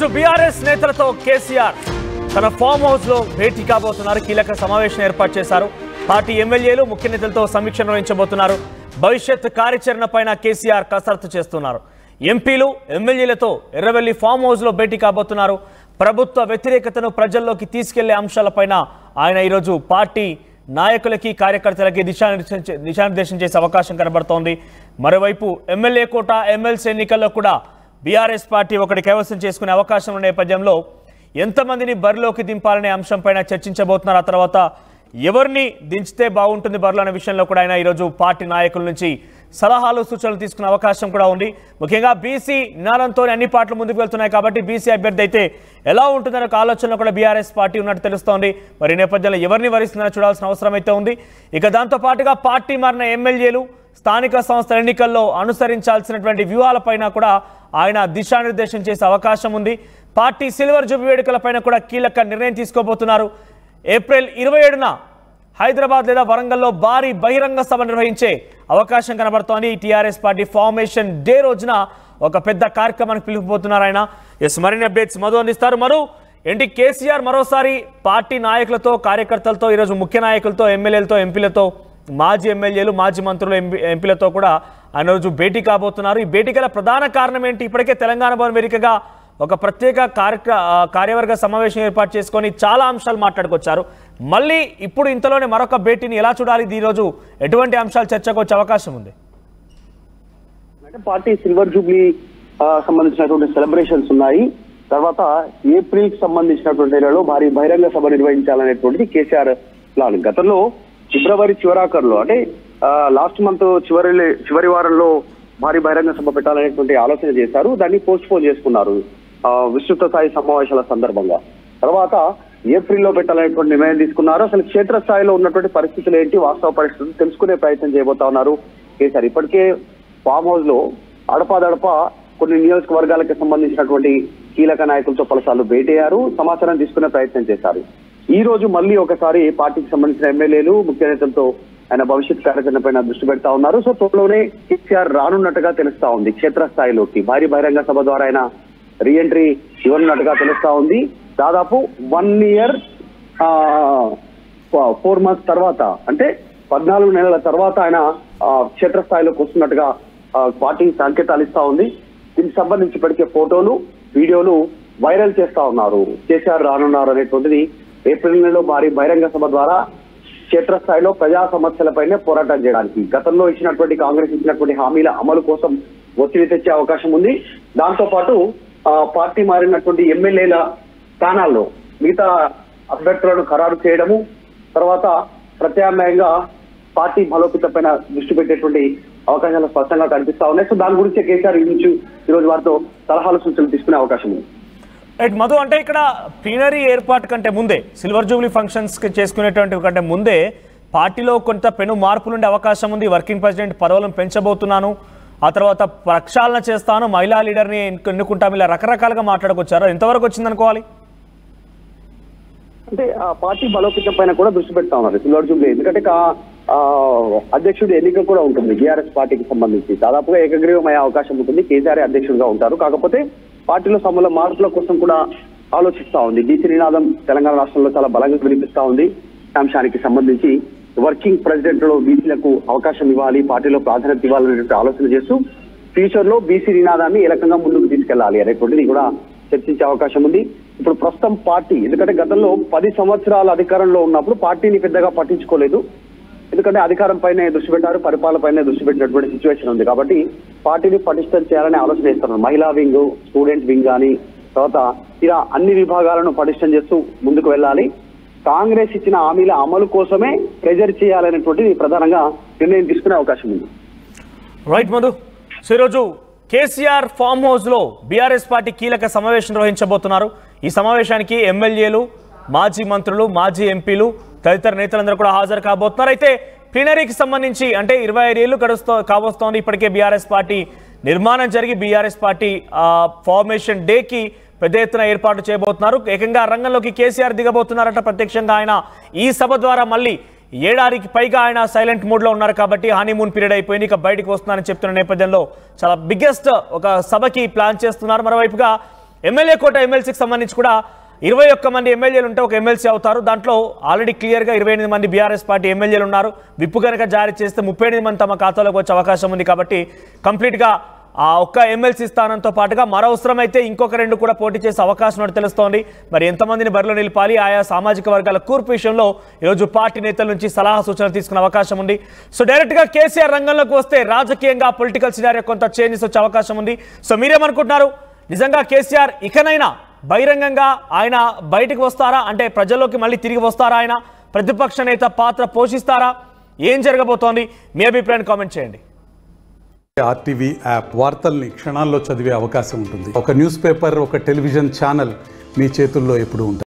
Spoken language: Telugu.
ఈరోజు బీఆర్ఎస్ నేతలతో కేసీఆర్ తన ఫామ్ హౌస్ లో భేటీ కాబోతున్నారు. కీలక సమావేశం ఏర్పాటు చేశారు. పార్టీ ఎమ్మెల్యేలు ముఖ్య నేతలతో సమీక్ష నిర్వహించబోతున్నారు. భవిష్యత్ కార్యాచరణ పైన కేసీఆర్ కసరత్తు చేస్తున్నారు. ఎంపీలు ఎమ్మెల్యేలతో ఎర్రవెల్లి ఫామ్ హౌస్ లో భేటీ కాబోతున్నారు. ప్రభుత్వ వ్యతిరేకతను ప్రజల్లోకి తీసుకెళ్లే అంశాలపైన ఆయన ఈరోజు పార్టీ నాయకులకి కార్యకర్తలకి దిశానిర్దేశం చేసే అవకాశం కనబడుతోంది. మరోవైపు ఎమ్మెల్యే కోట ఎమ్మెల్సీ ఎన్నికల్లో కూడా బీఆర్ఎస్ పార్టీ ఒకటి కైవసం చేసుకునే అవకాశం ఉన్న నేపథ్యంలో ఎంతమందిని బరిలోకి దింపాలనే అంశంపైన చర్చించబోతున్నారు. ఆ తర్వాత ఎవరిని దించితే బాగుంటుంది బరిలో అనే విషయంలో కూడా ఆయన ఈరోజు పార్టీ నాయకుల నుంచి సలహాలు సూచనలు తీసుకునే అవకాశం కూడా ఉంది. ముఖ్యంగా బీసీ నినాదంతో అన్ని పార్టీలు ముందుకు వెళ్తున్నాయి కాబట్టి బీసీ అభ్యర్థి అయితే ఎలా ఉంటుందనే ఒక ఆలోచనలో కూడా బీఆర్ఎస్ పార్టీ ఉన్నట్టు తెలుస్తోంది. మరి నేపథ్యంలో ఎవరిని వరిస్తుందని చూడాల్సిన అవసరం అయితే ఉంది. ఇక దాంతో పాటుగా పార్టీ మారిన ఎమ్మెల్యేలు స్థానిక సంస్థల ఎన్నికల్లో అనుసరించాల్సినటువంటి వ్యూహాలపైన కూడా ఆయన దిశానిర్దేశం చేసే అవకాశం ఉంది. పార్టీ సిల్వర్ జూబ్లీ వేడుకలపైన కూడా కీలక నిర్ణయం తీసుకోబోతున్నారు. ఏప్రిల్ 27న హైదరాబాద్ లేదా వరంగల్లో భారీ బహిరంగ సభ నిర్వహించే అవకాశం కనబడుతోంది. టీఆర్ఎస్ పార్టీ ఫార్మేషన్ డే రోజున ఒక పెద్ద కార్యక్రమానికి పిలుపుపోతున్నారు ఆయన. మరిన్ని అప్డేట్స్ మధు అందిస్తారు. మరో ఏంటి కేసీఆర్ మరోసారి పార్టీ నాయకులతో కార్యకర్తలతో ఈరోజు ముఖ్య నాయకులతో ఎమ్మెల్యేలతో ఎంపీలతో మాజీ ఎమ్మెల్యేలు మాజీ మంత్రులు ఎంపీలతో కూడా ఆయన రోజు భేటీ కాబోతున్నారు. ఈ భేటీ గల ప్రధాన కారణం ఏంటి? ఇప్పటికే తెలంగాణ భవన్ వేదికగా ఒక ప్రత్యేక కార్యవర్గ సమావేశం ఏర్పాటు చేసుకొని చాలా అంశాలు మాట్లాడుకొచ్చారు. మళ్ళీ ఇప్పుడు ఇంతలోనే మరొక భేటీని ఎలా చూడాలి? ఈరోజు ఎటువంటి అంశాలు చర్చకు వచ్చే అవకాశం ఉంది? అంటే పార్టీ సిల్వర్ జూబ్లీ సంబంధించినటువంటి సెలబ్రేషన్స్ ఉన్నాయి. తర్వాత ఏప్రిల్ కి సంబంధించినటువంటి నెలలో భారీ బహిరంగ సభ నిర్వహించాలనేటువంటి కేసీఆర్ ప్లాన్. గతంలో ఫిబ్రవరి చివరాఖరులో అంటే లాస్ట్ మంత్ చివరి వారంలో భారీ బహిరంగ సభ పెట్టాలనేటువంటి ఆలోచన చేశారు. దాన్ని పోస్ట్ పోన్ చేసుకున్నారు విస్తృత స్థాయి సమావేశాల సందర్భంగా. తర్వాత ఏప్రిల్లో పెట్టాలనేటువంటి నిర్ణయం తీసుకున్నారు. అసలు క్షేత్రస్థాయిలో ఉన్నటువంటి పరిస్థితులు ఏంటి, వాస్తవ పరిస్థితులు తెలుసుకునే ప్రయత్నం చేయబోతా ఉన్నారు కేసీఆర్. ఇప్పటికే ఫామ్ హౌస్ లో అడపాదడప కొన్ని నియోజకవర్గాలకు సంబంధించినటువంటి కీలక నాయకులతో పలుసార్లు భేటీ అయ్యారు, సమాచారం తీసుకునే ప్రయత్నం చేశారు. ఈ రోజు మళ్ళీ ఒకసారి పార్టీకి సంబంధించిన ఎమ్మెల్యేలు ముఖ్య నేతలతో ఆయన భవిష్యత్ కార్యాచరణ పైన దృష్టి పెడతా ఉన్నారు. సో త్వరలోనే కేసీఆర్ రానున్నట్టుగా తెలుస్తా ఉంది. క్షేత్రస్థాయిలోకి భారీ బహిరంగ సభ ద్వారా ఆయన రీఎంట్రీ ఇవ్వనున్నట్టుగా తెలుస్తా ఉంది. దాదాపు 1 year 4 months తర్వాత అంటే 14 నెలల తర్వాత ఆయన క్షేత్రస్థాయిలోకి వస్తున్నట్టుగా పార్టీ సంకేతాలు ఇస్తా ఉంది. దీనికి సంబంధించి ఇప్పటికే ఫోటోలు వీడియోలు వైరల్ చేస్తా ఉన్నారు. కేసీఆర్ రానున్నారు అనేటువంటిది ఏప్రిల్ నెలలో భారీ బహిరంగ సభ ద్వారా క్షేత్రస్థాయిలో ప్రజా సమస్యలపైనే పోరాటం చేయడానికి గతంలో ఇచ్చినటువంటి కాంగ్రెస్ ఇచ్చినటువంటి హామీల అమలు కోసం ఒత్తిడి తెచ్చే అవకాశం ఉంది. దాంతో పాటు పార్టీ మారినటువంటి ఎమ్మెల్యేల స్థానాల్లో మిగతా అభ్యర్థులను ఖరారు చేయడము, తర్వాత ప్రత్యామ్నాయంగా పార్టీ బలోపేతం పైన దృష్టి పెట్టేటువంటి అవకాశాలు స్పష్టంగా కనిపిస్తా ఉన్నాయి. సో దాని గురించి కేసీఆర్ ఈరోజు వారితో సలహాలు సూచనలు తీసుకునే అవకాశం ఉంది. రైట్ మధు, అంటే ఇక్కడ ప్లీనరీ ఏర్పాటు కంటే ముందే సిల్వర్ జూబ్లీ ఫంక్షన్స్ చేసుకునేటువంటి కంటే ముందే పార్టీలో కొంత పెను మార్పులు ఉండే అవకాశం ఉంది. వర్కింగ్ ప్రెసిడెంట్ పదవులను పెంచబోతున్నాను, ఆ తర్వాత ప్రక్షాళన చేస్తాను, మహిళా లీడర్ని ఎన్నుకుంటాము, ఇలా రకరకాలుగా మాట్లాడుకొచ్చారు. ఎంతవరకు వచ్చిందనుకోవాలి? అంటే పార్టీ బలోపేతం పైన కూడా దృష్టి పెడతా ఉన్నారు సిల్వర్ జూబ్లీ. ఎందుకంటే అధ్యక్షుడి ఎన్నిక కూడా ఉంటుంది బీఆర్ఎస్ పార్టీకి సంబంధించి. దాదాపుగా ఏకగ్రీవమయ్యే అవకాశం ఉంటుంది. కేసీఆర్ అధ్యక్షుడిగా ఉంటారు. కాకపోతే పార్టీలో సమూల మార్పుల కోసం కూడా ఆలోచిస్తా ఉంది. బీసీ నినాదం తెలంగాణ రాష్ట్రంలో చాలా బలంగా వినిపిస్తా ఉంది. అంశానికి సంబంధించి వర్కింగ్ ప్రెసిడెంట్ లో బీసీలకు అవకాశం ఇవ్వాలి, పార్టీలో ప్రాధాన్యత ఇవ్వాలనేటువంటి ఆలోచన చేస్తూ ఫ్యూచర్ లో బీసీ నినాదాన్ని ఏ రకంగా ముందుకు తీసుకెళ్లాలి అనేటువంటిది కూడా చర్చించే అవకాశం ఉంది. ఇప్పుడు ప్రస్తుతం పార్టీ ఎందుకంటే గతంలో 10 సంవత్సరాల అధికారంలో ఉన్నప్పుడు పార్టీని పెద్దగా పట్టించుకోలేదు. ఎందుకంటే అధికారం పైనే దృష్టి పెట్టారు, పరిపాలన పైన దృష్టి పెట్టినటువంటి సిచ్యువేషన్ ఉంది. కాబట్టి పార్టీని పటిష్టం చేయాలని ఆలోచన చేస్తున్నారు. మహిళా వింగ్, స్టూడెంట్ వింగ్ కానీ తర్వాత ఇలా అన్ని విభాగాలను పటిష్టం చేస్తూ ముందుకు వెళ్ళాలి. కాంగ్రెస్ ఇచ్చిన హామీల అమలు కోసమే ప్రెజర్ చేయాలనేటువంటిది ప్రధానంగా నిర్ణయం తీసుకునే అవకాశం ఉంది. రైట్ మధు, సో ఈరోజు కేసీఆర్ ఫామ్ హౌస్ లో బీఆర్ఎస్ పార్టీ కీలక సమావేశం నిర్వహించబోతున్నారు. ఈ సమావేశానికి ఎమ్మెల్యేలు, మాజీ మంత్రులు, మాజీ ఎంపీలు తదితర నేతలందరూ కూడా హాజరు కాబోతున్నారు. అయితే ప్లీనరీకి సంబంధించి అంటే 25 ఏళ్లు కావస్తోంది. ఇప్పటికే బీఆర్ఎస్ పార్టీ నిర్మాణం జరిగి బీఆర్ఎస్ పార్టీ ఫార్మేషన్ డేకి పెద్ద ఎత్తున ఏర్పాటు చేయబోతున్నారు. ఏకంగా రంగంలోకి కేసీఆర్ దిగబోతున్నారట ప్రత్యక్షంగా. ఆయన ఈ సభ ద్వారా మళ్ళీ ఏడాదికి పైగా ఆయన సైలెంట్ మూడ్ లో ఉన్నారు కాబట్టి హనీమూన్ పీరియడ్ అయిపోయింది, ఇక బయటికి వస్తున్నారని చెప్తున్న నేపథ్యంలో చాలా బిగ్గెస్ట్ ఒక సభకి ప్లాన్ చేస్తున్నారు. మరోవైపుగా ఎమ్మెల్యే కోట ఎమ్మెల్సీకి సంబంధించి కూడా 21 మంది ఎమ్మెల్యేలు ఉంటే ఒక ఎమ్మెల్సీ అవుతారు. దాంట్లో ఆల్రెడీ క్లియర్గా 28 మంది బీఆర్ఎస్ పార్టీ ఎమ్మెల్యేలు ఉన్నారు. విప్పు కనుక జారీ చేస్తే 38 మంది తమ ఖాతాలోకి వచ్చే అవకాశం ఉంది. కాబట్టి కంప్లీట్గా ఆ ఒక్క ఎమ్మెల్సీ స్థానంతో పాటుగా మరో అవసరమైతే ఇంకొక 2 కూడా పోటీ చేసే అవకాశం ఉన్నట్టు తెలుస్తోంది. మరి ఎంతమందిని బరిలో నిలిపాలి, ఆయా సామాజిక వర్గాల కూర్పు విషయంలో ఈరోజు పార్టీ నేతల నుంచి సలహా సూచనలు తీసుకునే అవకాశం ఉంది. సో డైరెక్ట్గా కేసీఆర్ రంగంలోకి వస్తే రాజకీయంగా పొలిటికల్ సినారియో కొంత చేంజెస్ వచ్చే అవకాశం ఉంది. సో మీరేమనుకుంటున్నారు? నిజంగా కేసీఆర్ ఇకనైనా బహిరంగంగా ఆయన బయటకు వస్తారా? అంటే ప్రజల్లోకి మళ్ళీ తిరిగి వస్తారా? ఆయన ప్రతిపక్ష నేత పాత్ర పోషిస్తారా? ఏం జరగబోతోంది? మీ అభిప్రాయాన్ని కామెంట్ చేయండి. ఆర్టీవీ యాప్ వార్తల్ని క్షణాల్లో చదివే అవకాశం ఉంటుంది. ఒక న్యూస్ పేపర్, ఒక టెలివిజన్ ఛానల్ మీ చేతుల్లో ఎప్పుడూ ఉంటుంది.